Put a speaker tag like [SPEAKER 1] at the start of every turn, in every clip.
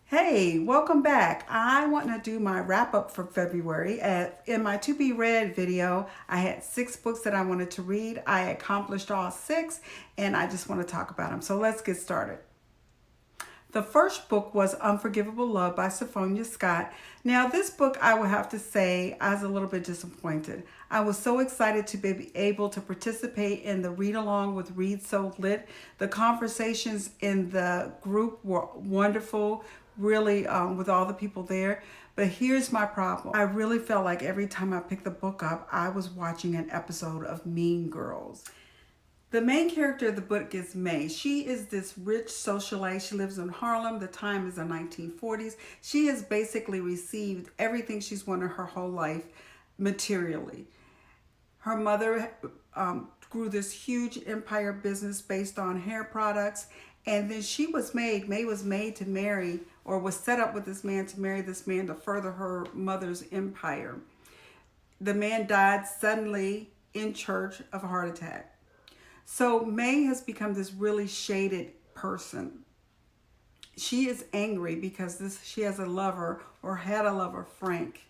[SPEAKER 1] Hey, welcome back. I want to do my wrap up for February. In my to be read video, I had 6 books that I wanted to read. I accomplished all 6, and I just want to talk about them. So let's get started. The first book was Unforgivable Love by Sophia Scott. Now, this book, I will have to say, I was a little bit disappointed. I was so excited to be able to participate in the read along with Read So Lit. The conversations in the group were wonderful, really, with all the people there. But here's my problem. I really felt like every time I picked the book up, I was watching an episode of Mean Girls. The main character of the book is May. She is this rich socialite. She lives in Harlem. The time is the 1940s. She has basically received everything she's wanted her whole life materially. Her mother grew this huge empire business based on hair products. And then May was made to marry, or was set up with this man to marry this man to further her mother's empire. The man died suddenly in church of a heart attack. So May has become this really shaded person. She is angry because she has a lover, or had a lover, Frank.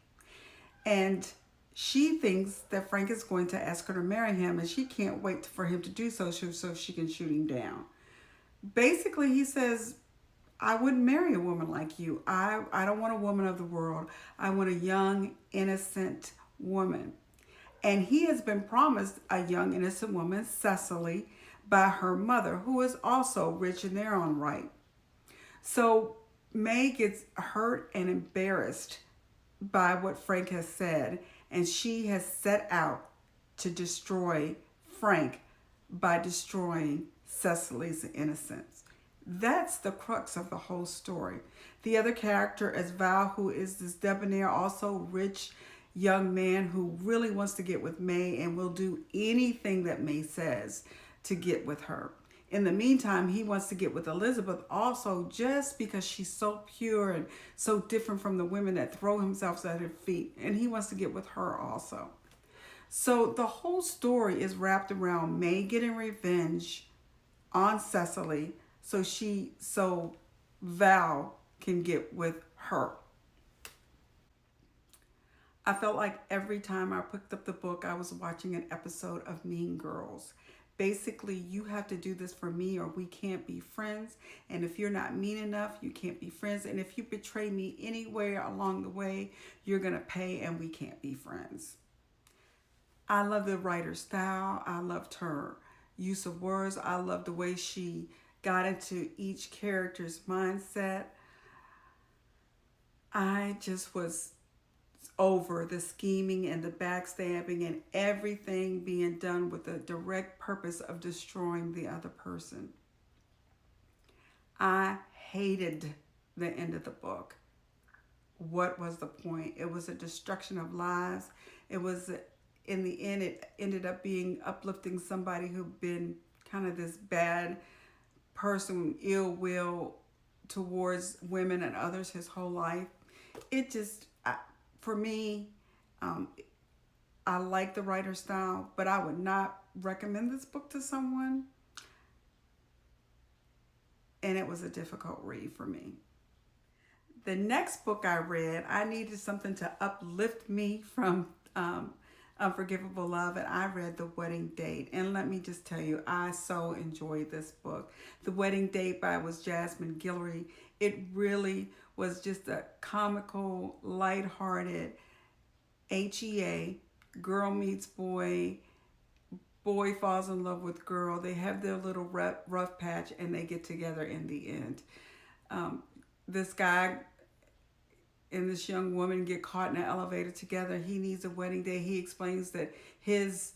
[SPEAKER 1] And she thinks that Frank is going to ask her to marry him, and she can't wait for him to do so she can shoot him down. Basically, he says, I wouldn't marry a woman like you. I don't want a woman of the world. I want a young, innocent woman. And he has been promised a young, innocent woman, Cecily, by her mother, who is also rich in their own right. So May gets hurt and embarrassed by what Frank has said, and she has set out to destroy Frank by destroying Cecily's innocence. That's the crux of the whole story. The other character is Val, who is this debonair, also rich young man who really wants to get with May and will do anything that May says to get with her. In the meantime, he wants to get with Elizabeth also, just because she's so pure and so different from the women that throw themselves at her feet. And he wants to get with her also. So the whole story is wrapped around May getting revenge on Cecily so Val can get with her. I felt like every time I picked up the book, I was watching an episode of Mean Girls. Basically, you have to do this for me or we can't be friends. And if you're not mean enough, you can't be friends. And if you betray me anywhere along the way, you're going to pay and we can't be friends. I love the writer's style. I loved her use of words. I loved the way she got into each character's mindset. I just was over the scheming and the backstabbing and everything being done with the direct purpose of destroying the other person. I hated the end of the book. What was the point? It was a destruction of lives. It was, in the end, it ended up being uplifting somebody who'd been kind of this bad person, ill will towards women and others his whole life. It just, for me, I like the writer's style, but I would not recommend this book to someone. And it was a difficult read for me. The next book I read, I needed something to uplift me from Unforgivable Love, and I read The Wedding Date. And let me just tell you, I so enjoyed this book. The Wedding Date was Jasmine Guillory. It really was just a comical, lighthearted HEA, girl meets boy, boy falls in love with girl. They have their little rough patch and they get together in the end. This guy and this young woman get caught in an elevator together. He needs a wedding day. He explains that his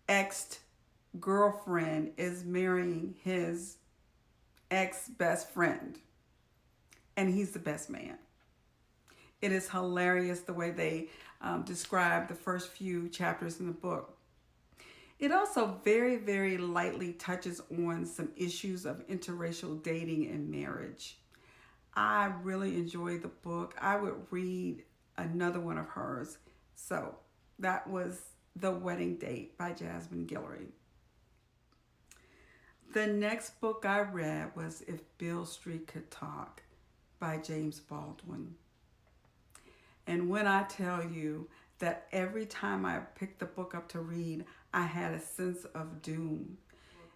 [SPEAKER 1] ex-girlfriend is marrying his ex-best friend. And he's the best man. It is hilarious the way they describe the first few chapters in the book. It also very, very lightly touches on some issues of interracial dating and marriage. I really enjoyed the book. I would read another one of hers. So that was The Wedding Date by Jasmine Guillory. The next book I read was If Beale Street Could Talk by James Baldwin. And when I tell you that every time I picked the book up to read, I had a sense of doom.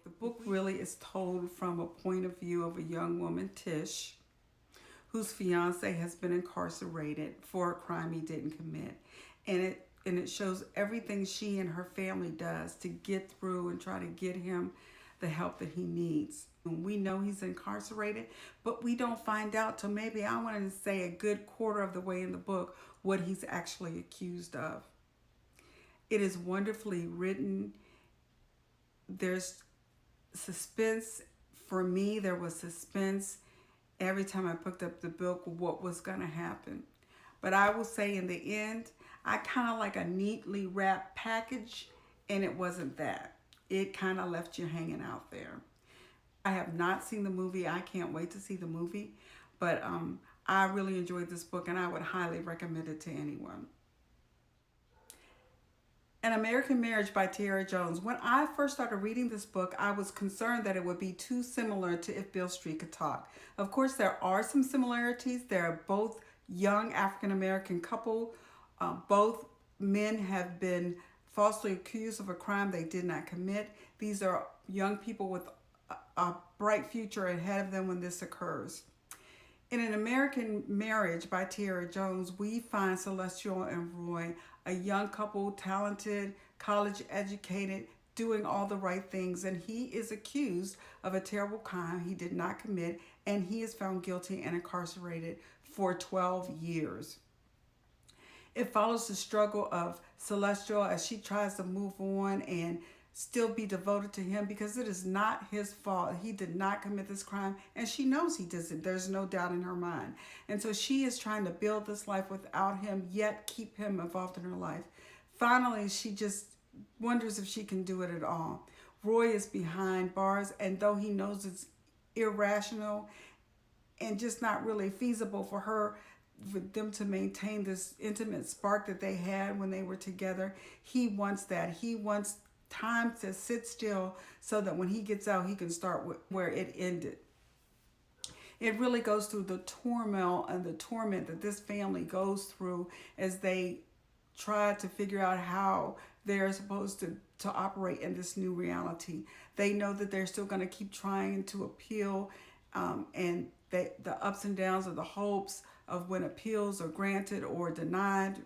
[SPEAKER 1] The book really is told from a point of view of a young woman, Tish, whose fiance has been incarcerated for a crime he didn't commit. And it shows everything she and her family does to get through and try to get him the help that he needs. And we know he's incarcerated, but we don't find out till maybe, I want to say, a good quarter of the way in the book what he's actually accused of. It is wonderfully written. There's suspense. For me, there was suspense every time I picked up the book, what was going to happen. But I will say in the end, I kind of like a neatly wrapped package, and it wasn't that. It kind of left you hanging out there. I have not seen the movie. I can't wait to see the movie. But I really enjoyed this book, and I would highly recommend it to anyone. An American Marriage by Tierra Jones. When I first started reading this book, I was concerned that it would be too similar to If Beale Street Could Talk. Of course, there are some similarities. They're both young African-American couple. Both men have been falsely accused of a crime they did not commit. These are young people with a bright future ahead of them when this occurs. In An American Marriage by Tierra Jones, we find Celestial and Roy, a young couple, talented, college-educated, doing all the right things, and he is accused of a terrible crime he did not commit, and he is found guilty and incarcerated for 12 years. It follows the struggle of Celestial as she tries to move on and still be devoted to him, because it is not his fault. He did not commit this crime, and she knows he doesn't. There's no doubt in her mind. And so she is trying to build this life without him, yet keep him involved in her life. Finally, she just wonders if she can do it at all. Roy is behind bars, and though he knows it's irrational and just not really feasible for them to maintain this intimate spark that they had when they were together, he wants that. He wants time to sit still so that when he gets out, he can start where it ended. It really goes through the turmoil and the torment that this family goes through as they try to figure out how they're supposed to operate in this new reality. They know that they're still going to keep trying to appeal, and the ups and downs of the hopes of when appeals are granted or denied.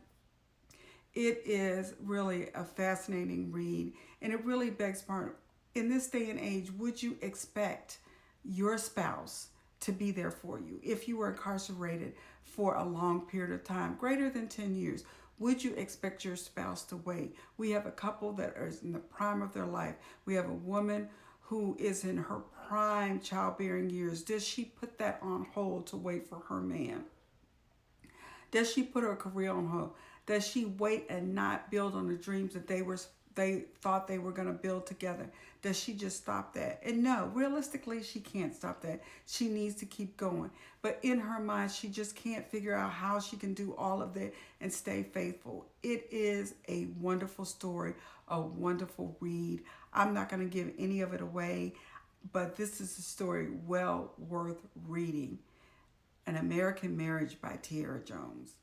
[SPEAKER 1] It is really a fascinating read, and it really begs pardon. In this day and age, would you expect your spouse to be there for you if you were incarcerated for a long period of time, greater than 10 years? Would you expect your spouse to wait? We have a couple that are in the prime of their life. We have a woman who is in her prime childbearing years. Does she put that on hold to wait for her man? Does she put her career on hold? Does she wait and not build on the dreams that they thought they were going to build together? Does she just stop that? And no, realistically, she can't stop that. She needs to keep going. But in her mind, she just can't figure out how she can do all of that and stay faithful. It is a wonderful story, a wonderful read. I'm not going to give any of it away, but this is a story well worth reading. An American Marriage by Tierra Jones.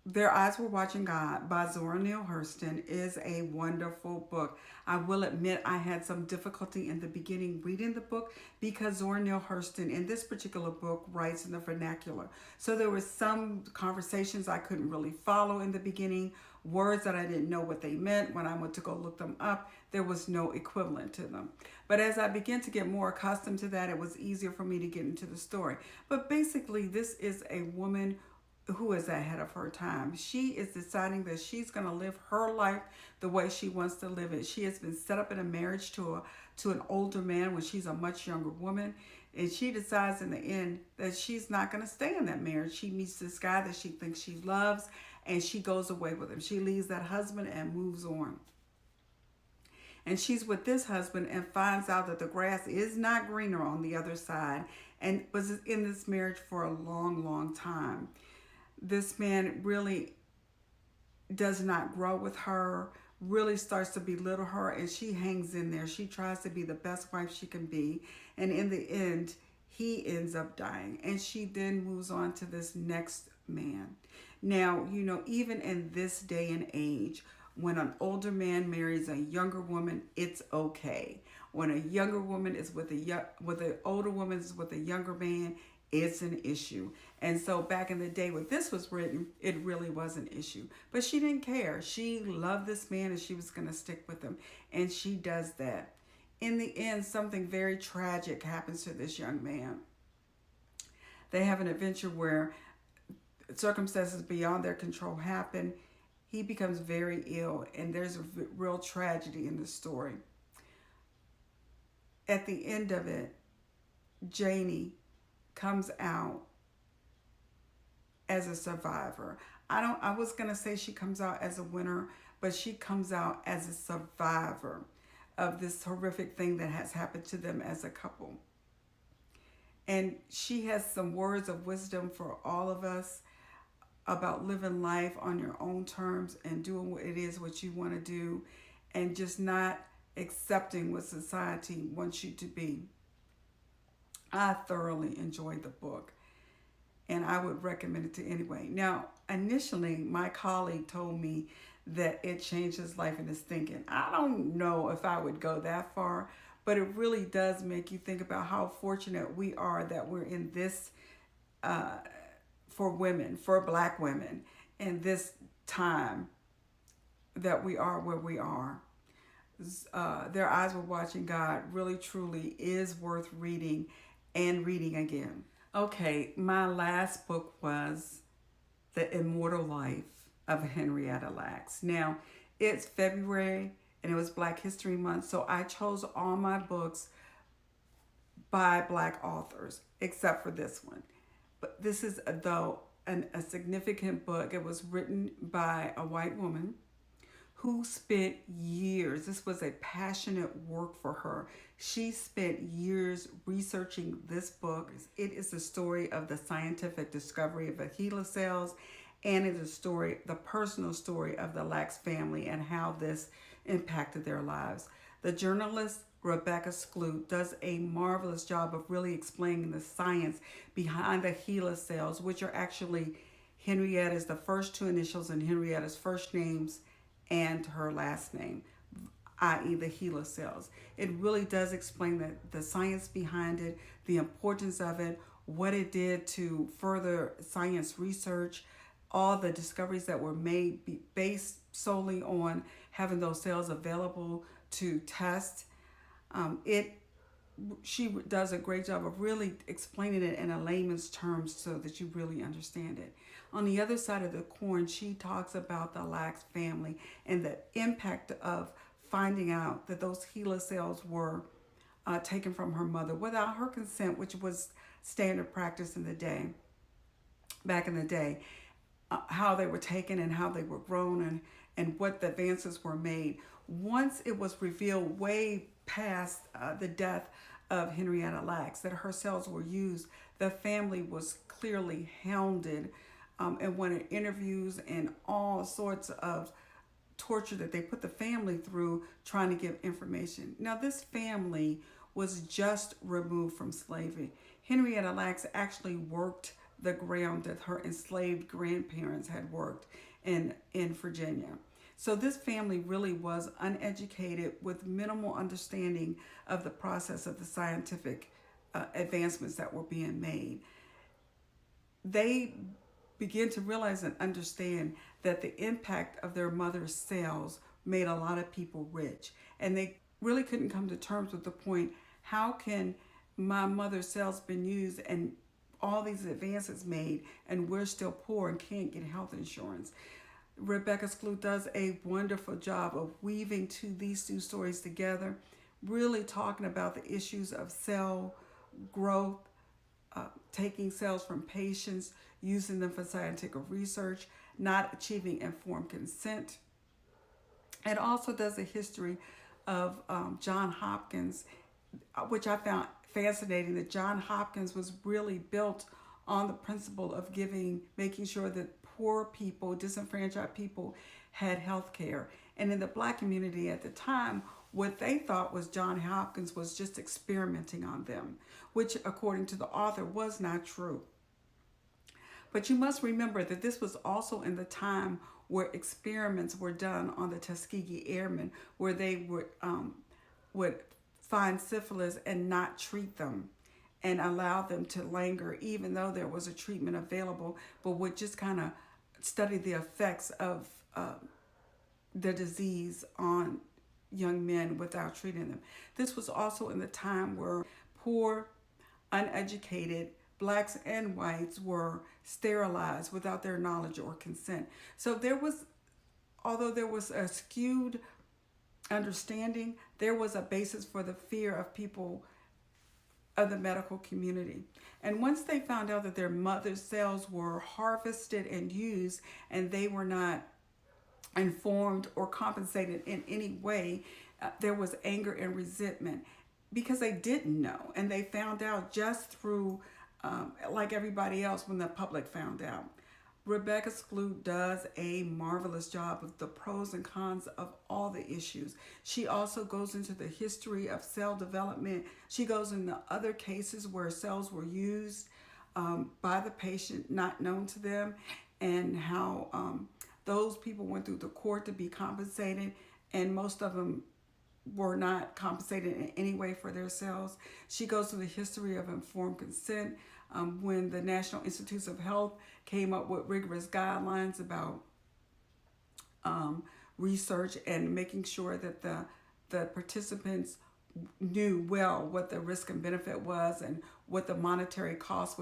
[SPEAKER 1] Their Eyes Were Watching God by Zora Neale Hurston is a wonderful book. I will admit I had some difficulty in the beginning reading the book because Zora Neale Hurston in this particular book writes in the vernacular. So there were some conversations I couldn't really follow in the beginning, words that I didn't know what they meant. When I went to go look them up, there was no equivalent to them. But as I began to get more accustomed to that, it was easier for me to get into the story. But basically, this is a woman who is ahead of her time. She is deciding that she's going to live her life the way she wants to live it. She has been set up in a marriage to an older man when she's a much younger woman, and she decides in the end that she's not going to stay in that marriage. She meets this guy that she thinks she loves, and she goes away with him. She leaves that husband and moves on. And she's with this husband and finds out that the grass is not greener on the other side, and was in this marriage for a long, long time. This man really does not grow with her, really starts to belittle her, and she hangs in there. She tries to be the best wife she can be. And in the end, he ends up dying, and she then moves on to this next man. Now, even in this day and age, when an older man marries a younger woman, it's okay. When a younger woman is with an older woman is with a younger man, it's an issue. And so back in the day when this was written, it really was an issue. But she didn't care. She loved this man and she was going to stick with him. And she does that. In the end, something very tragic happens to this young man. They have an adventure where circumstances beyond their control happen. He becomes very ill, and there's a real tragedy in the story. At the end of it, Janie comes out as a survivor. I was going to say she comes out as a winner, but she comes out as a survivor of this horrific thing that has happened to them as a couple. And she has some words of wisdom for all of us about living life on your own terms and doing what it is what you want to do, and just not accepting what society wants you to be. I thoroughly enjoyed the book, and I would recommend it to anybody. Now, initially, my colleague told me that it changed his life and his thinking. I don't know if I would go that far, but it really does make you think about how fortunate we are that we're in this, for women, for Black women, in this time that we are where we are. Their Eyes Were Watching God really truly is worth reading and reading again. Okay, my last book was The Immortal Life of Henrietta Lacks. Now, it's February and it was Black History Month, so I chose all my books by Black authors, except for this one. But this is, though, a significant book. It was written by a white woman who spent years, this was a passionate work for her. She spent years researching this book. It is the story of the scientific discovery of the HeLa cells, and it is the personal story of the Lacks family and how this impacted their lives. The journalist Rebecca Skloot does a marvelous job of really explaining the science behind the HeLa cells, which are actually Henrietta's, the first two initials in Henrietta's first names and her last name, i.e. the HeLa cells. It really does explain the science behind it, the importance of it, what it did to further science research, all the discoveries that were made based solely on having those cells available to test. She does a great job of really explaining it in a layman's terms so that you really understand it. On the other side of the coin, she talks about the Lacks family and the impact of finding out that those HeLa cells were taken from her mother without her consent, which was standard practice in the day, back in the day, how they were taken and how they were grown and what the advances were made. Once it was revealed way past the death of Henrietta Lacks that her cells were used, the family was clearly hounded and wanted interviews and all sorts of torture that they put the family through trying to give information. Now, this family was just removed from slavery. Henrietta Lacks actually worked the ground that her enslaved grandparents had worked in Virginia. So this family really was uneducated with minimal understanding of the process of the scientific advancements that were being made. They begin to realize and understand that the impact of their mother's cells made a lot of people rich. And they really couldn't come to terms with the point, how can my mother's cells been used and all these advances made and we're still poor and can't get health insurance? Rebecca Skloot does a wonderful job of weaving these two stories together, really talking about the issues of cell growth, taking cells from patients, using them for scientific research, not achieving informed consent. It also does a history of John Hopkins, which I found fascinating, that John Hopkins was really built on the principle of making sure that poor people, disenfranchised people had health care. And in the Black community at the time, what they thought was John Hopkins was just experimenting on them, which according to the author was not true. But you must remember that this was also in the time where experiments were done on the Tuskegee Airmen, where they would find syphilis and not treat them and allow them to linger, even though there was a treatment available, but would just kind of study the effects of the disease on young men without treating them. This was also in the time where poor, uneducated blacks and whites were sterilized without their knowledge or consent. So there was, although there was a skewed understanding, there was a basis for the fear of people of the medical community. And once they found out that their mother's cells were harvested and used and they were not informed or compensated in any way, there was anger and resentment because they didn't know, and they found out just through like everybody else when the public found out. Rebecca Skloot does a marvelous job of the pros and cons of all the issues. She also goes into the history of cell development. She goes into other cases where cells were used by the patient, not known to them, and how those people went through the court to be compensated, and most of them were not compensated in any way for their cells. She goes through the history of informed consent, when the National Institutes of Health came up with rigorous guidelines about research and making sure that the participants knew well what the risk and benefit was and what the monetary cost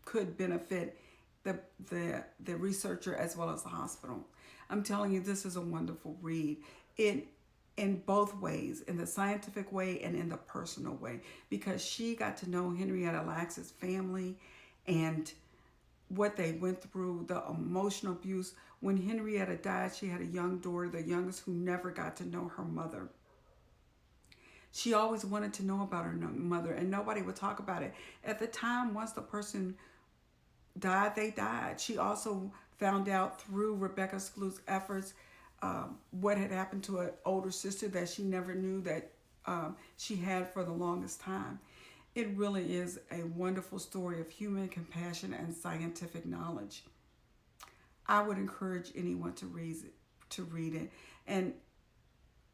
[SPEAKER 1] could benefit the researcher as well as the hospital. I'm telling you, this is a wonderful read. In both ways, in the scientific way and in the personal way, because she got to know Henrietta Lacks's family and what they went through, the emotional abuse. When Henrietta died, she had a young daughter, the youngest, who never got to know her mother. She always wanted to know about her mother, and nobody would talk about it. At the time, once the person died, they died. She also found out through Rebecca Skloot's efforts what had happened to an older sister that she never knew that she had for the longest time. It really is a wonderful story of human compassion and scientific knowledge. I would encourage anyone to read it. And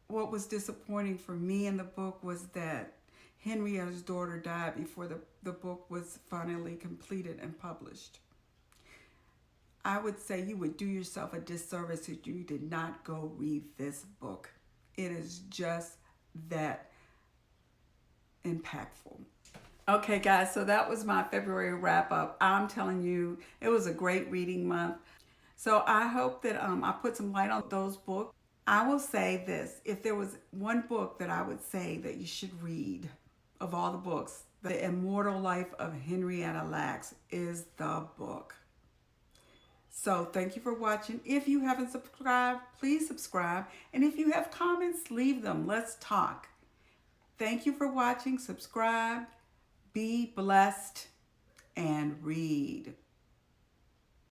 [SPEAKER 1] what was disappointing for me in the book was that Henrietta's daughter died before the book was finally completed and published. I would say you would do yourself a disservice if you did not go read this book. It is just that impactful. Okay, guys, so that was my February wrap up. I'm telling you, it was a great reading month. So I hope that I put some light on those books. I will say this: if there was one book that I would say that you should read of all the books, The Immortal Life of Henrietta Lacks is the book. So thank you for watching. If you haven't subscribed, please subscribe. And if you have comments, leave them. Let's talk. Thank you for watching. Subscribe. Be blessed and read.